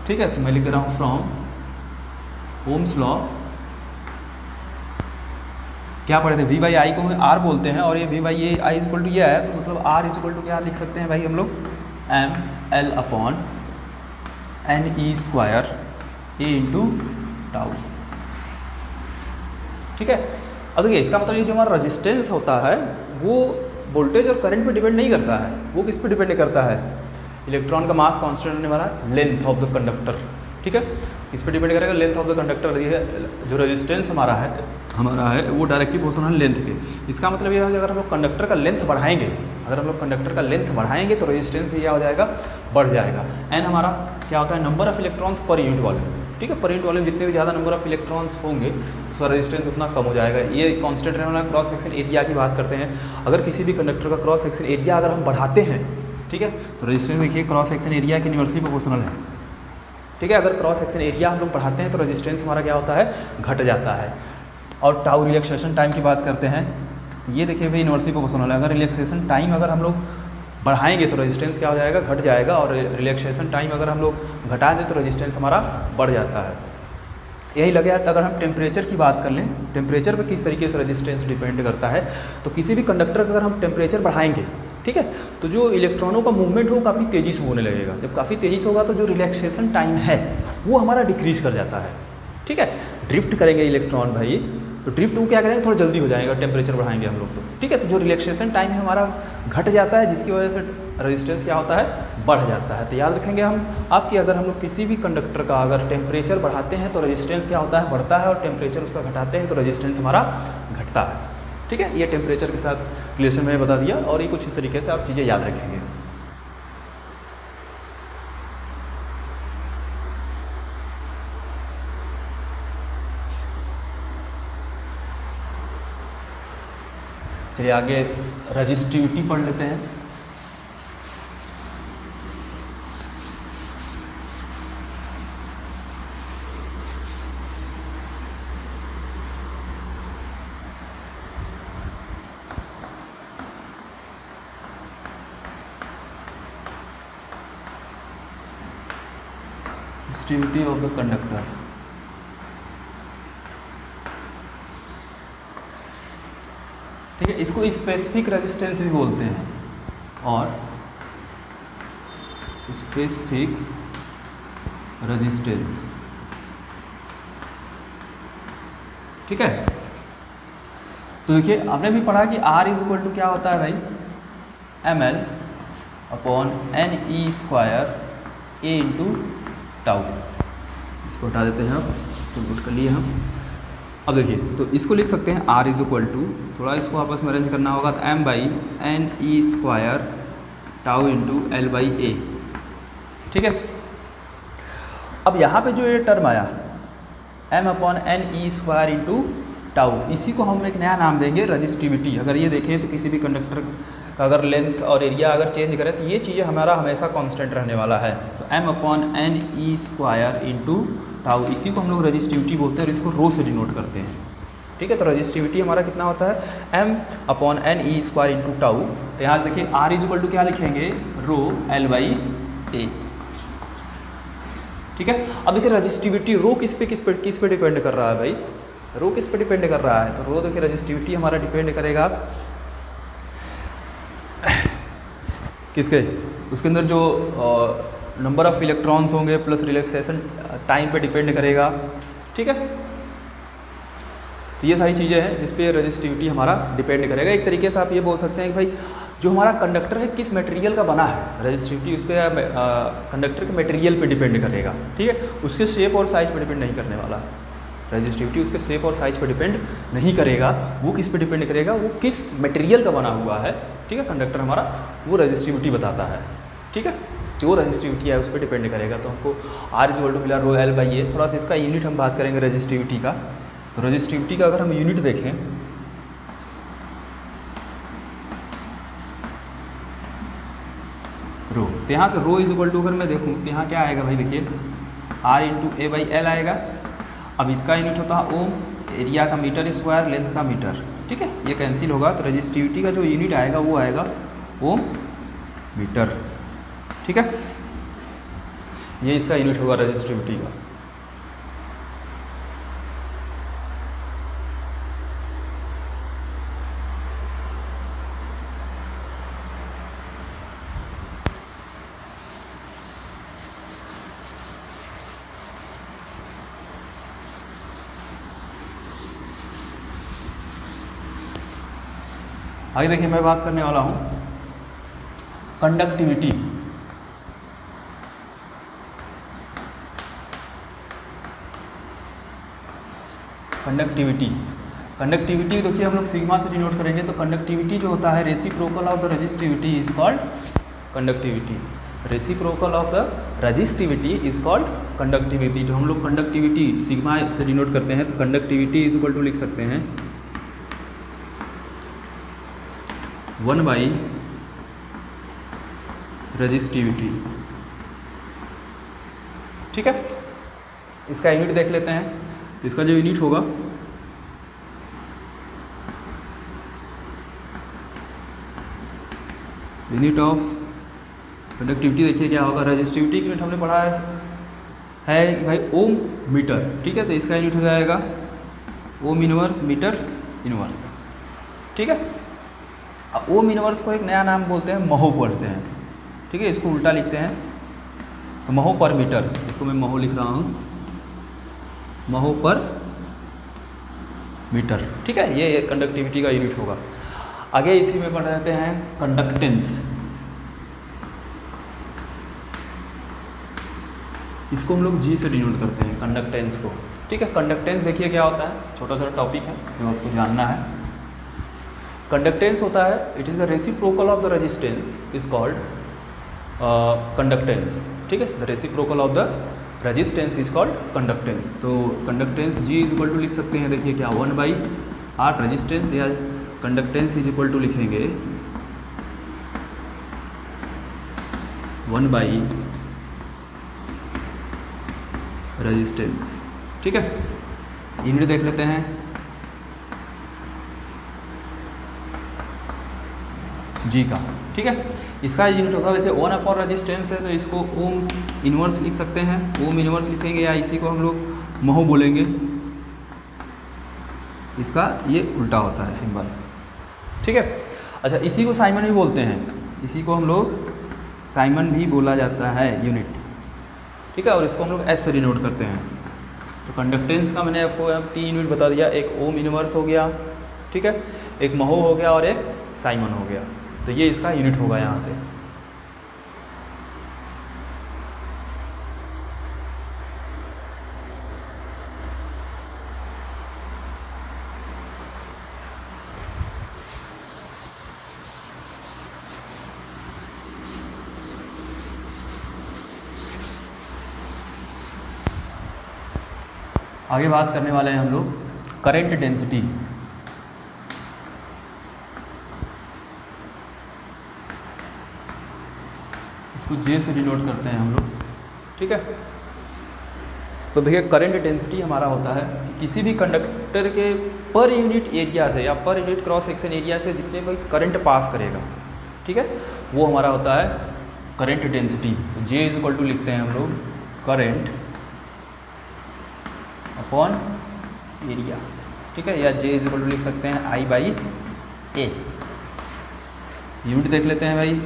[SPEAKER 1] ठीक है, तो मैं लिख दे रहा हूँ फ्रॉम ओम्स लॉ, क्या पढ़े थे, v बाई आई को हम R बोलते हैं, और ये v by I is equal to ये है, तो मतलब R इज इक्वल टू क्या लिख सकते हैं भाई हम लोग, M L upon N E square A into tau. ठीक है, अब देखिए इसका मतलब ये जो हमारा रेजिस्टेंस होता है वो वोल्टेज और करंट पे डिपेंड नहीं करता है, वो किस पे डिपेंड करता है, इलेक्ट्रॉन का मास कांस्टेंट होने वाला लेंथ ऑफ द कंडक्टर। ठीक है, इस पर डिपेंड करेगा लेंथ ऑफ द कंडक्टर। जो रेजिस्टेंस हमारा है वो डायरेक्टली प्रोपोर्शनल है लेंथ के। इसका मतलब ये है कि अगर हम लोग कंडक्टर का लेंथ बढ़ाएंगे, तो रेजिस्टेंस भी क्या हो जाएगा, बढ़ जाएगा। एन हमारा क्या होता है, number of electrons per unit volume. ठीक है, पर यूनिट वॉल्यूम जितने भी ज़्यादा नंबर ऑफ इलेक्ट्रॉन्स होंगे उसका रेजिस्टेंस उतना कम हो जाएगा। ये कांस्टेंट रहने वाला। क्रॉस सेक्शन एरिया की बात करते हैं, अगर किसी भी कंडक्टर का क्रॉस सेक्शन एरिया अगर हम बढ़ाते हैं, ठीक है, तो रेजिस्टेंस देखिए क्रॉस सेक्शन एरिया के इनवर्सली प्रोपोर्शनल है। ठीक है, अगर क्रॉस सेक्शन एरिया हम लोग बढ़ाते हैं तो रेजिस्टेंस हमारा क्या होता है, घट जाता है। और टाउ रिलैक्सेशन टाइम की बात करते हैं, तो ये देखिए भाई इनवर्सली प्रोपोर्शनल है। अगर रिलैक्सेशन टाइम अगर हम लोग बढ़ाएंगे तो रेजिस्टेंस क्या हो जाएगा, घट जाएगा, और रिलैक्सेशन टाइम अगर हम लोग घटा दें तो रेजिस्टेंस हमारा बढ़ जाता है। यही लगे यार, अगर हम टेम्परेचर की बात कर लें, टेम्परेचर पे किस तरीके से रेजिस्टेंस डिपेंड करता है, तो किसी भी कंडक्टर का अगर हम टेम्परेचर बढ़ाएंगे, ठीक है, तो जो इलेक्ट्रॉनों का मूवमेंट हो काफ़ी तेज़ी से होने लगेगा। जब काफ़ी तेज़ी से होगा तो जो रिलैक्सेशन टाइम है वो हमारा डिक्रीज कर जाता है। ठीक है, ड्रिफ्ट करेंगे इलेक्ट्रॉन भाई, तो ड्रिफ्ट वो क्या करेंगे, थोड़ा जल्दी हो जाएगा, टेम्परेचर बढ़ाएंगे हम लोग तो। ठीक है, तो जो रिलैक्सेशन टाइम है हमारा घट जाता है, जिसकी वजह से रेजिस्टेंस क्या होता है, बढ़ जाता है। तो याद रखेंगे हम आपकी, अगर हम लोग किसी भी कंडक्टर का अगर टेम्परेचर बढ़ाते हैं तो रेजिस्टेंस क्या होता है, बढ़ता है, और टेम्परेचर उसका घटाते हैं तो रेजिस्टेंस हमारा घटता है। ठीक है, ये टेम्परेचर के साथ रिलेशन मैंने बता दिया, और ये कुछ इस तरीके से आप चीज़ें याद रखेंगे। चलिए आगे रेजिस्टिविटी पढ़ लेते हैं। Resistivity of the conductor. ठीक है, इसको स्पेसिफिक रेजिस्टेंस भी बोलते हैं, और स्पेसिफिक रेजिस्टेंस। ठीक है, तो देखिए आपने भी पढ़ा कि R इज इक्वल टू क्या होता है भाई, ml upon N E square A into tau. इसको हटा देते हैं, अब इसको नोट कर लिए हम। अब देखिए तो इसको लिख सकते हैं R इज इक्वल टू, थोड़ा इसको आपस में अरेंज करना होगा, तो m by N E square tau into L by A. ठीक है, अब यहाँ पे जो ये टर्म आया m upon N E square into tau, इसी को हम एक नया नाम देंगे रजिस्टिविटी। अगर ये देखें तो किसी भी कंडक्टर का अगर लेंथ और एरिया अगर चेंज करें तो ये चीज़ें हमारा हमेशा कांस्टेंट रहने वाला है। तो m upon N E square into tau, इसी को हम लोग रजिस्टिविटी बोलते हैं और इसको रो से डिनोट करते हैं। ठीक है, तो रजिस्टिविटी हमारा कितना होता है, m upon N E square into tau. तो यहाँ देखिए R इज इक्वल टू क्या लिखेंगे, रो एल बाई ए। ठीक है, अब देखिए रजिस्टिविटी रो किस पे डिपेंड कर रहा है भाई, रो किस पे डिपेंड कर रहा है, तो रो देखिए रजिस्टिविटी हमारा डिपेंड करेगा किसके, उसके अंदर जो नंबर ऑफ इलेक्ट्रॉन्स होंगे प्लस रिलैक्सेशन टाइम पे डिपेंड करेगा। ठीक है, तो ये सारी चीज़ें हैं जिस पे रजिस्टिविटी हमारा डिपेंड करेगा। एक तरीके से आप ये बोल सकते हैं कि भाई जो हमारा कंडक्टर है किस मटेरियल का बना है, रजिस्टिविटी उस पर कंडक्टर के मटेरियल पे डिपेंड करेगा। ठीक है, उसके शेप और साइज पे डिपेंड नहीं करने वाला है, रजिस्टिविटी उसके शेप और साइज पे डिपेंड नहीं करेगा, वो किस पे डिपेंड करेगा, वो किस मटेरियल का बना हुआ है। ठीक है, कंडक्टर हमारा वो रजिस्टिविटी बताता है। ठीक है, जो रजिस्टिविटी है उस पर डिपेंड करेगा। तो हमको R इज इक्वल टू मिला रो एल बाई ए। थोड़ा सा इसका यूनिट हम बात करेंगे रजिस्टिविटी का। तो रजिस्टिविटी का अगर हम यूनिट देखें, रो, तो यहाँ से रो इज इक्वल टू अगर मैं देखूँ तो यहाँ क्या आएगा भाई, देखिए R into A by L आएगा। अब इसका यूनिट होता है ओम, एरिया का मीटर स्क्वायर, लेंथ का मीटर। ठीक है, ये कैंसिल होगा, तो रजिस्टिविटी का जो यूनिट आएगा वो आएगा ओम मीटर। ठीक है, ये इसका यूनिट होगा रजिस्टिविटी का। आगे देखिए मैं बात करने वाला हूँ कंडक्टिविटी। कंडक्टिविटी देखिए हम लोग सिग्मा से डिनोट करेंगे। तो कंडक्टिविटी जो होता है, reciprocal of the resistivity is called conductivity. Reciprocal of the resistivity is called conductivity. तो हम लोग कंडक्टिविटी सिग्मा से डिनोट करते हैं, तो कंडक्टिविटी इज इक्वल टू लिख सकते हैं 1 बाई रजिस्टिविटी। ठीक है, इसका यूनिट देख लेते हैं। तो इसका जो यूनिट होगा यूनिट ऑफ कंडक्टिविटी, देखिए क्या होगा, रजिस्टिविटी यूनिट हमने पढ़ा है कि भाई ओम मीटर। ठीक है, तो इसका यूनिट हो जाएगा ओम इनवर्स मीटर इनवर्स। ठीक है, अब ओम इनवर्स को एक नया नाम बोलते हैं, महो बोलते हैं। ठीक है, इसको उल्टा लिखते हैं तो महो पर मीटर, इसको मैं महो लिख रहा हूँ, महो पर मीटर। ठीक है, ये कंडक्टिविटी का यूनिट होगा। आगे इसी में पढ़ रहते हैं कंडक्टेंस। इसको हम लोग जी से डिनोट करते हैं कंडक्टेंस को। ठीक है, कंडक्टेंस देखिए क्या होता है, छोटा छोटा टॉपिक है जो आपको जानना है। कंडक्टेंस होता है, it is the reciprocal of the resistance is called conductance. ठीक है, the reciprocal of the resistance is called conductance. तो conductance G is equal to लिख सकते हैं, देखिए क्या 1 बाई आर रेजिस्टेंस, या कंडक्टेंस इज इक्वल टू लिखेंगे 1 बाई रेजिस्टेंस। ठीक है, यूनिट देख लेते हैं जी का। ठीक है, इसका यूनिट होगा, देखिए 1 अपॉन रेजिस्टेंस है तो इसको ओम इनवर्स लिख सकते हैं, ओम इनवर्स लिखेंगे, या इसी को हम लोग महो बोलेंगे। इसका ये उल्टा होता है सिंबल। ठीक है। अच्छा, इसी को साइमन भी बोलते हैं, इसी को हम लोग साइमन भी बोला जाता है यूनिट, ठीक है। और इसको हम लोग एस से डिनोट करते हैं। तो कंडक्टेंस का मैंने आपको 3 यूनिट बता दिया, एक ओम यूनिवर्स हो गया, ठीक है, एक महो हो गया और एक साइमन हो गया। तो ये इसका यूनिट होगा यहाँ से। आगे बात करने वाले हैं हम लोग करंट डेंसिटी। इसको जे से डिनोट करते हैं हम लोग, ठीक है। तो देखिए करंट डेंसिटी हमारा होता है किसी भी कंडक्टर के पर यूनिट एरिया से या per unit cross section area से जितने भी करंट पास करेगा, ठीक है, वो हमारा होता है करंट डेंसिटी। तो जे इज इक्वल टू लिखते हैं हम लोग करंट अपॉन एरिया, ठीक है, या जे इज इक्वल टू लिख सकते हैं आई बाई ए। यूनिट देख लेते हैं भाई,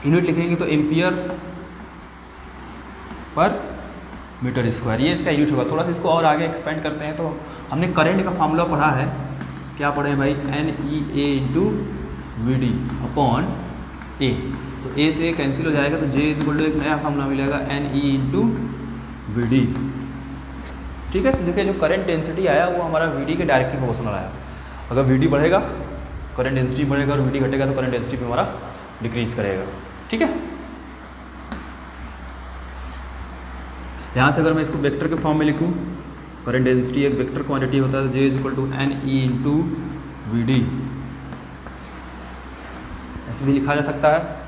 [SPEAKER 1] यूनिट लिखेंगे तो एम्पियर पर मीटर स्क्वायर, ये इसका यूनिट होगा। थोड़ा सा इसको और आगे एक्सपेंड करते हैं। तो हमने करंट का फार्मूला पढ़ा है, क्या पढ़े भाई, N E A into V D upon A. तो ए से कैंसिल हो जाएगा, तो जे इज इक्वल टू एक नया फार्मूला मिलेगा N E into V D, ठीक है। देखिए जो करंट डेंसिटी आया वो हमारा वी डी के डायरेक्टली प्रोपोर्शनल आया। अगर वी डी बढ़ेगा करंट डेंसिटी बढ़ेगा, और वी डी घटेगा तो करंट डेंसिटी भी हमारा डिक्रीज करेगा, ठीक है। यहाँ से अगर मैं इसको वेक्टर के फॉर्म में लिखूँ, करंट डेंसिटी एक वेक्टर क्वांटिटी होता है, J is equal to N E into V D, ऐसे भी लिखा जा सकता है।